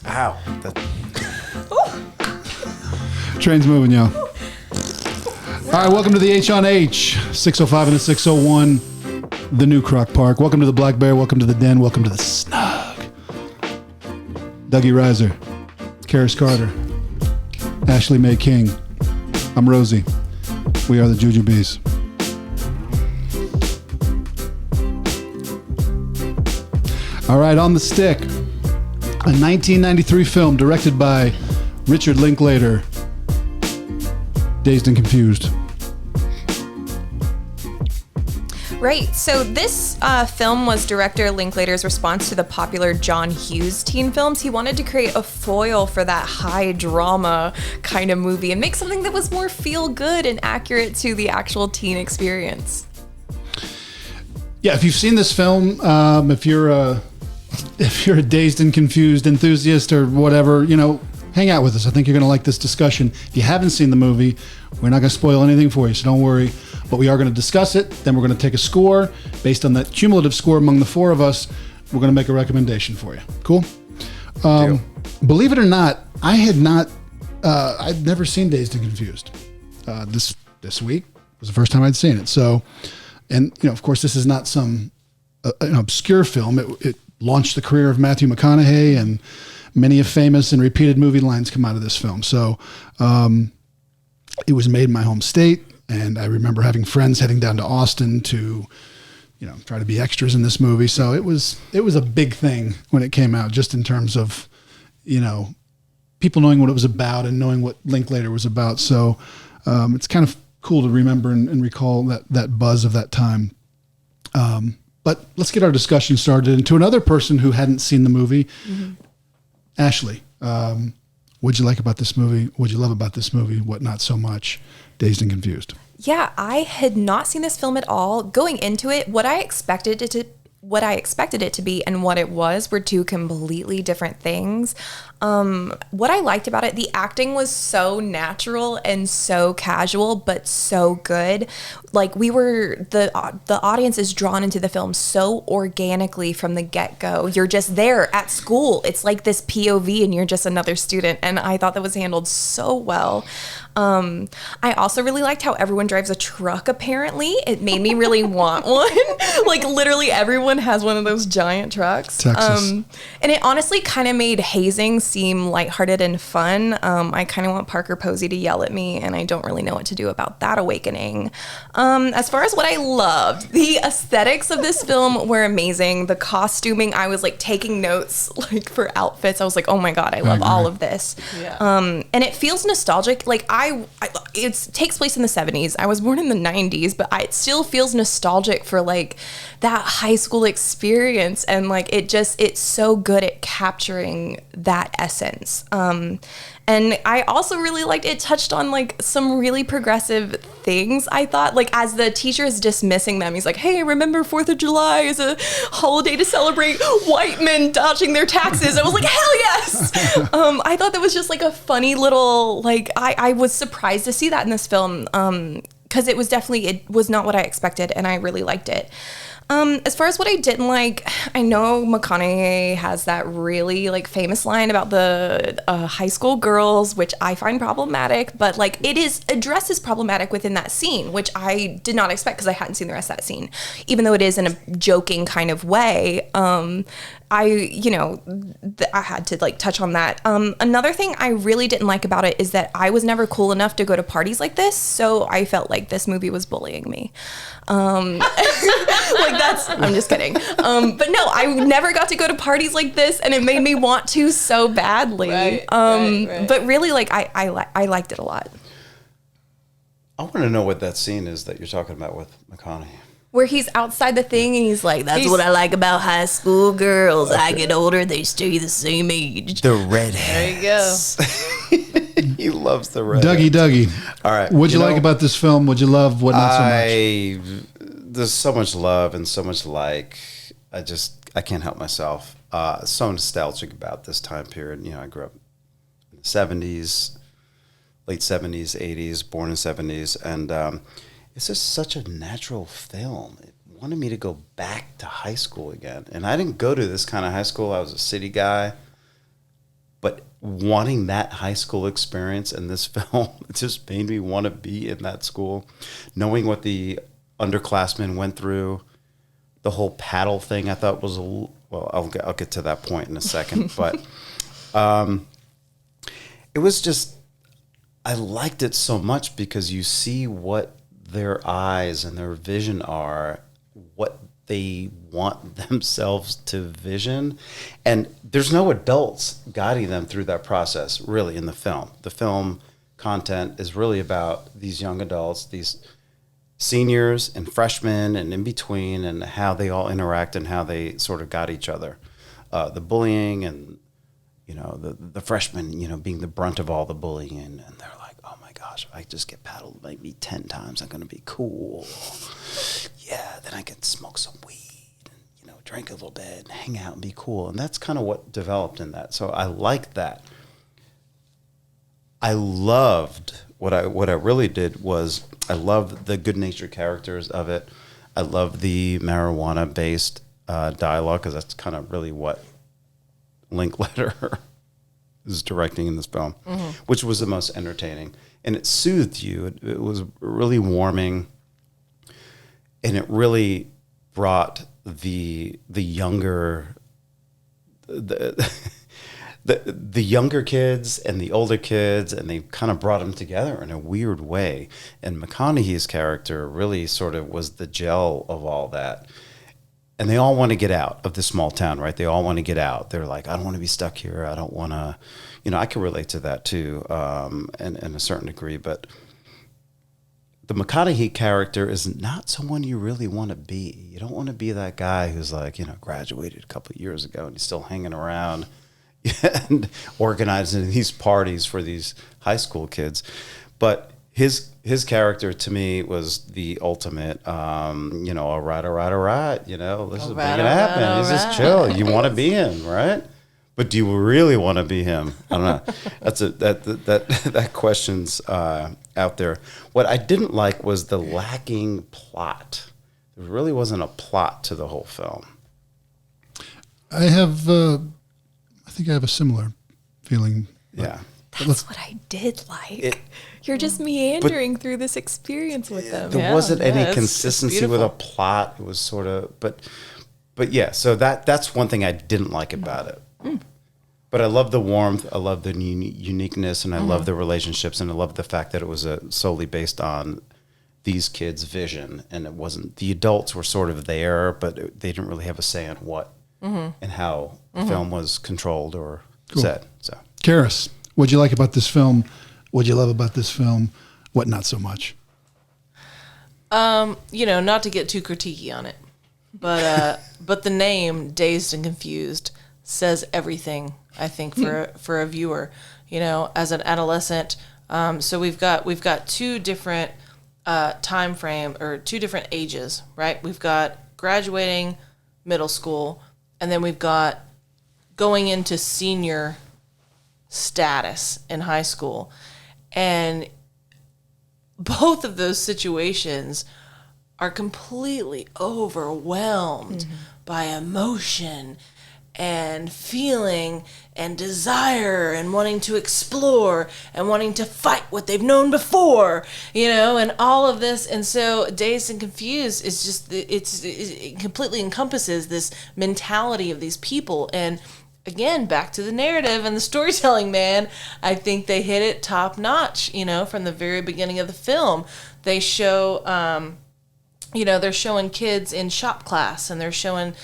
Ow. Train's moving, y'all. All right, welcome to the H on H, 605 and the 601, the new Croc Park. Welcome to the Black Bear. Welcome to the Den. Welcome to the Snug. Dougie Reiser, Karis Carter, Ashley Mae King. I'm Rosie. We are the JuJuBeez. All right, on the stick, a 1993 film directed by Richard Linklater, Dazed and Confused. Right. So this film was director Linklater's response to the popular John Hughes teen films. He wanted to create a foil for that high drama kind of movie and make something that was more feel good and accurate to the actual teen experience. Yeah, if you've seen this film, if you're a Dazed and Confused enthusiast or whatever, hang out with us. I think you're going to like this discussion. If you haven't seen the movie, we're not going to spoil anything for you, so don't worry. But we are going to discuss it. Then we're going to take a score. Based on that cumulative score among the four of us, we're going to make a recommendation for you. Cool? Believe it or not, I'd never seen Dazed and Confused. This week was the first time I'd seen it. So, and of course, this is not some an obscure film. It launched the career of Matthew McConaughey, and many famous and repeated movie lines come out of this film. So it was made in my home state, and I remember having friends heading down to Austin to, try to be extras in this movie. So it was a big thing when it came out, just in terms of, people knowing what it was about and knowing what Linklater was about. So it's kind of cool to remember and recall that buzz of that time. But let's get our discussion started. And to another person who hadn't seen the movie, Ashley, what'd you like about this movie? What'd you love about this movie? What not so much? Dazed and Confused. Yeah, I had not seen this film at all. Going into it, what I expected it to be and what it was were two completely different things. What I liked about it, the acting was so natural and so casual, but so good. Like the audience is drawn into the film so organically from the get-go. You're just there at school. It's like this POV and you're just another student. And I thought that was handled so well. I also really liked how everyone drives a truck, apparently. It made me really want one. Like literally everyone has one of those giant trucks. Texas. And it honestly kind of made hazing seem lighthearted and fun. I kind of want Parker Posey to yell at me, and I don't really know what to do about that awakening. As far as what I loved, the aesthetics of this film were amazing. The costuming, I was like taking notes like for outfits. I was like, oh my God, I love all of this. Yeah. And it feels nostalgic. Like it takes place in the 70s. I was born in the 90s, but it still feels nostalgic for like that high school experience. And like, it's so good at capturing that essence. And I also really liked it touched on like some really progressive things. I thought, like, as the teacher is dismissing them, he's like, hey, remember 4th of July is a holiday to celebrate white men dodging their taxes. I was like, hell yes. I thought that was just like a funny little, like, I was surprised to see that in this film. Cause it was not what I expected, and I really liked it. As far as what I didn't like, I know McConaughey has that really like famous line about the high school girls, which I find problematic, but like it is addressed as problematic within that scene, which I did not expect because I hadn't seen the rest of that scene, even though it is in a joking kind of way. I had to like touch on that. Another thing I really didn't like about it is that I was never cool enough to go to parties like this, so I felt like this movie was bullying me. I'm just kidding. But no, I never got to go to parties like this, and it made me want to so badly. Right. But really, like I liked it a lot. I want to know what that scene is that you're talking about with McConaughey. Where he's outside the thing and he's like, that's what I like about high school girls. I get older, they stay the same age. The redheads. There you go. He loves the redheads. Dougie. All right. What'd you like about this film? What'd you love? What not so much? There's so much love and so much like. I can't help myself. So nostalgic about this time period. I grew up in the 70s, late 70s, 80s, born in 70s, and it's just such a natural film. It wanted me to go back to high school again. And I didn't go to this kind of high school. I was a city guy. But wanting that high school experience in this film, it just made me want to be in that school. Knowing what the underclassmen went through, the whole paddle thing, I thought was well. I'll get to that point in a second, but it was just, I liked it so much because you see what their eyes and their vision are, what they want themselves to vision. And there's no adults guiding them through that process, really, in the film. The film content is really about these young adults, these seniors and freshmen and in between, and how they all interact and how they sort of got each other. The bullying and, the freshmen, being the brunt of all the bullying. And they're like, oh my gosh, if I just get paddled maybe 10 times, I'm going to be cool. Yeah, then I can smoke some weed and, drink a little bit and hang out and be cool. And that's kind of what developed in that. So I liked that. I loved what I really did was I loved the good-natured characters of it. I loved the marijuana-based dialogue, because that's kind of really what Linkletter is directing in this film, which was the most entertaining. And it soothed you. It was really warming, and it really brought the younger the younger kids and the older kids, and they kind of brought them together in a weird way. And McConaughey's character really sort of was the gel of all that. And they all want to get out of this small town, right? They all want to get out. They're like, I don't want to be stuck here. I don't want to, I can relate to that too, in a certain degree. But the McConaughey character is not someone you really want to be. You don't want to be that guy who's like, graduated a couple of years ago and he's still hanging around and organizing these parties for these high school kids. But his character to me was the ultimate, all right, this is making it happen. He's just chill. You want to be him, right? But do you really want to be him? I don't know. That question's out there. What I didn't like was the lacking plot. There really wasn't a plot to the whole film. I think I have a similar feeling. Yeah. That's what I did like. You're just meandering through this experience with them. There wasn't any consistency with a plot. It was sort of, but yeah. So that's one thing I didn't like about it. But I love the warmth. I love the uniqueness, and I love the relationships, and I love the fact that it was solely based on these kids' vision, and it wasn't. The adults were sort of there, but they didn't really have a say on what and how the film was controlled or said. So, Karis, what'd you like about this film? What'd you love about this film? What not so much? Not to get too critiquey on it, but the name Dazed and Confused says everything, I think, for a viewer, as an adolescent. So we've got two different time frame, or two different ages, right? We've got graduating middle school, and then we've got going into senior status in high school. And both of those situations are completely overwhelmed by emotion and feeling and desire and wanting to explore and wanting to fight what they've known before, and all of this. And so Dazed and Confused is just, it completely encompasses this mentality of these people. And again, back to the narrative and the storytelling, man, I think they hit it top notch, from the very beginning of the film. They show, they're showing kids in shop class, and they're showing,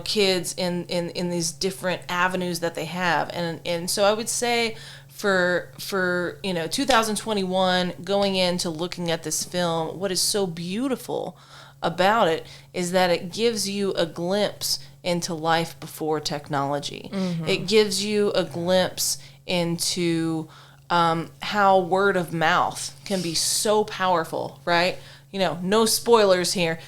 kids in these different avenues that they have. And so I would say for 2021, going into looking at this film, what is so beautiful about it is that it gives you a glimpse into life before technology. It gives you a glimpse into how word of mouth can be so powerful, right? No spoilers here,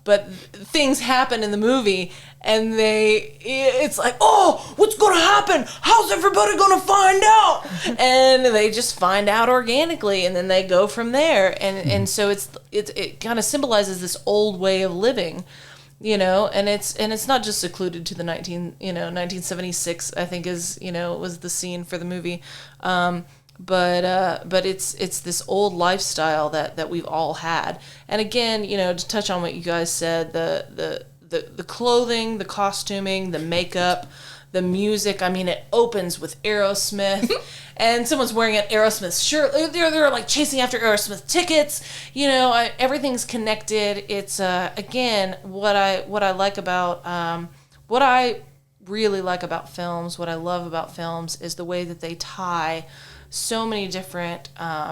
but things happen in the movie, and it's like, oh, what's going to happen? How's everybody going to find out? And they just find out organically, and then they go from there. And so it kind of symbolizes this old way of living and it's not just secluded to the 1976, I think was the scene for the movie. But it's this old lifestyle that we've all had. And again, to touch on what you guys said, the clothing, the costuming, the makeup, the music. I mean, it opens with Aerosmith, and someone's wearing an Aerosmith shirt. They're like chasing after Aerosmith tickets. Everything's connected. It's again what I like about what I really like about films. What I love about films is the way that they tie so many different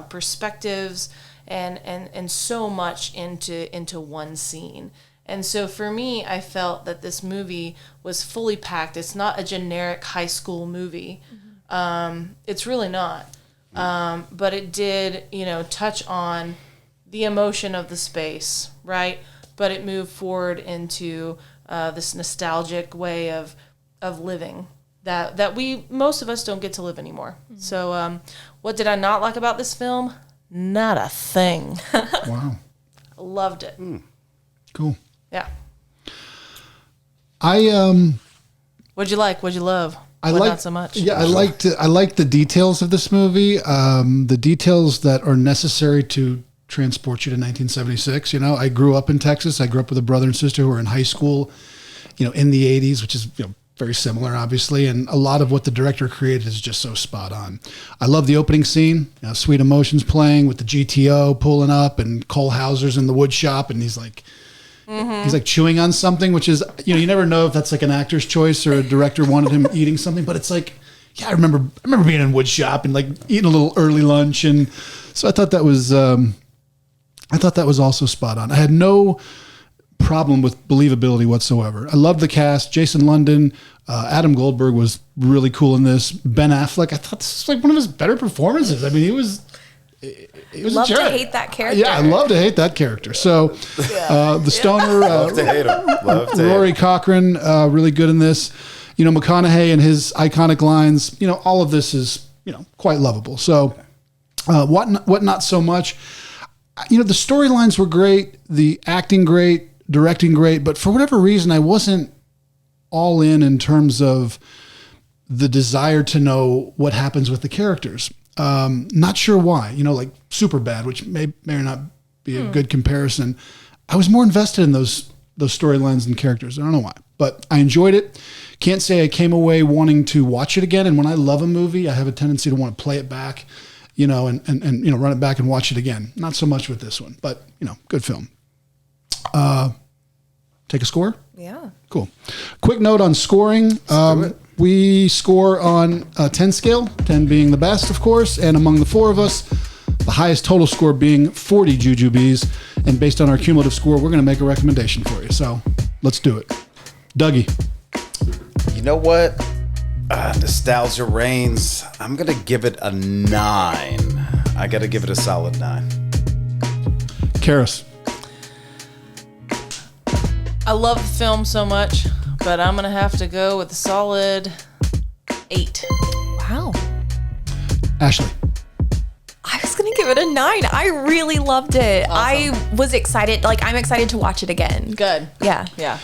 perspectives and so much into one scene. And so for me, I felt that this movie was fully packed. It's not a generic high school movie. It's really not. But it did, touch on the emotion of the space, right? But it moved forward into this nostalgic way of living that most of us don't get to live anymore. So what did I not like about this film? Not a thing. Wow. I loved it. Cool. Yeah. What'd you like? What'd you love? Not so much. Yeah, I liked the details of this movie. The details that are necessary to transport you to 1976. I grew up in Texas. I grew up with a brother and sister who were in high school, in the 80s, which is very similar, obviously. And a lot of what the director created is just so spot on. I love the opening scene. Sweet Emotions playing with the GTO pulling up and Cole Hauser's in the wood shop, and he's like chewing on something, which is, you never know if that's like an actor's choice or a director wanted him eating something, but it's like, yeah, I remember being in wood shop and like eating a little early lunch. And so I thought that was also spot on. I had no problem with believability whatsoever. I loved the cast. Jason London, Adam Goldberg was really cool in this. Ben Affleck, I thought this was like one of his better performances. I mean, he was love to hate that character. Yeah, I love to hate that character. So the stoner, Love to hate him. Love to Rory hate him. Cochrane, really good in this. McConaughey and his iconic lines. All of this is quite lovable. So what not so much. The storylines were great, the acting great, directing great, but for whatever reason, I wasn't all in terms of the desire to know what happens with the characters. Not sure why, like Superbad, which may or not be a good comparison. I was more invested in those storylines and characters. I don't know why, but I enjoyed it. Can't say I came away wanting to watch it again. And when I love a movie, I have a tendency to want to play it back, and run it back and watch it again. Not so much with this one, but good film. Take a score? Yeah. Cool. Quick note on scoring. We score on a 10 scale, 10 being the best, of course, and among the four of us, the highest total score being 40 JuJuBeez. And based on our cumulative score, we're going to make a recommendation for you. So let's do it. Dougie. You know what? Nostalgia reigns. I'm going to give it a 9. I got to give it a solid 9. Karis. I love the film so much, but I'm going to have to go with a solid 8. Wow. Ashley. I was going to give it a 9. I really loved it. Awesome. I was excited. I'm excited to watch it again. Good. Yeah. Yeah.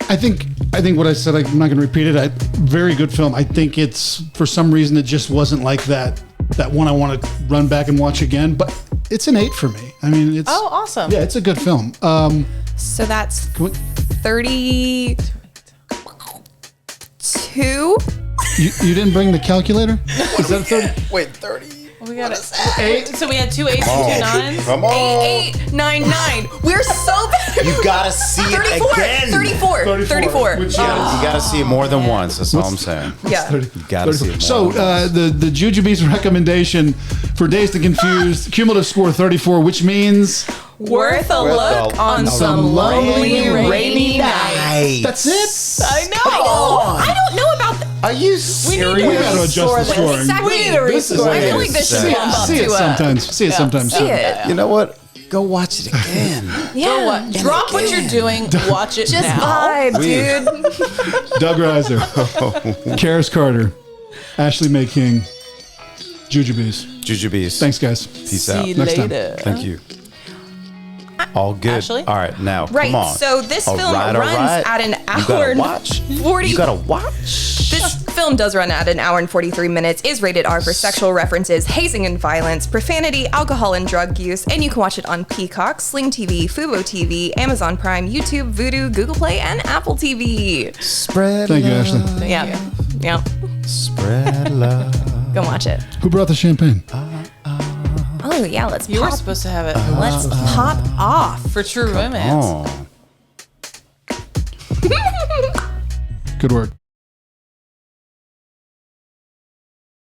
I think what I said, I'm not going to repeat it. Very good film. I think it's, for some reason, it just wasn't like that one I want to run back and watch again, but it's an 8 for me. I mean, it's... Oh, awesome. Yeah, it's a good film. So that's 32. You didn't bring the calculator? Is that 30? Wait, 30? We got it. 8. So we had 2 8s and 2 9s. Come on. 8, 9, 9. We're so bad. You got to see it 34. again. 34. Which, You got to see it more than once. That's all I'm saying. Yeah. You got to see it more So than once. the JuJuBeez recommendation for Dazed and Confused, cumulative score 34, which means Worth a look on some lonely, rainy night. that's it. I know. I don't know about that. Are you We serious? got to adjust the scoring. Exactly. This is I feel like like this insane. should bump up See it to a... sometimes. See it sometimes. See it. You know what? Go watch it again. Yeah. Drop what you're doing. Watch it Just now. vibe, dude. Doug Reiser, Karis Carter, Ashley Mae King, JuJuBeez. JuJuBeez. Thanks, guys. Peace See out. you Next time. later. Thank you. All good. Ashley? All right, now Right. come on. So this All film right, all runs right. at an You hour gotta and watch. 40. You gotta watch. This film does run at an hour and 43 minutes, is rated R for sexual references, hazing and violence, profanity, alcohol and drug use, and you can watch it on Peacock, Sling TV, Fubo TV, Amazon Prime, YouTube, Vudu, Google Play, and Apple TV. Spread Thank you, love. Ashley. Yeah. Yeah. Spread love. Go watch it. Who brought the champagne? Oh, yeah. Let's You were pop. supposed to have it Let's pop off. for true romance. Oh. Good work.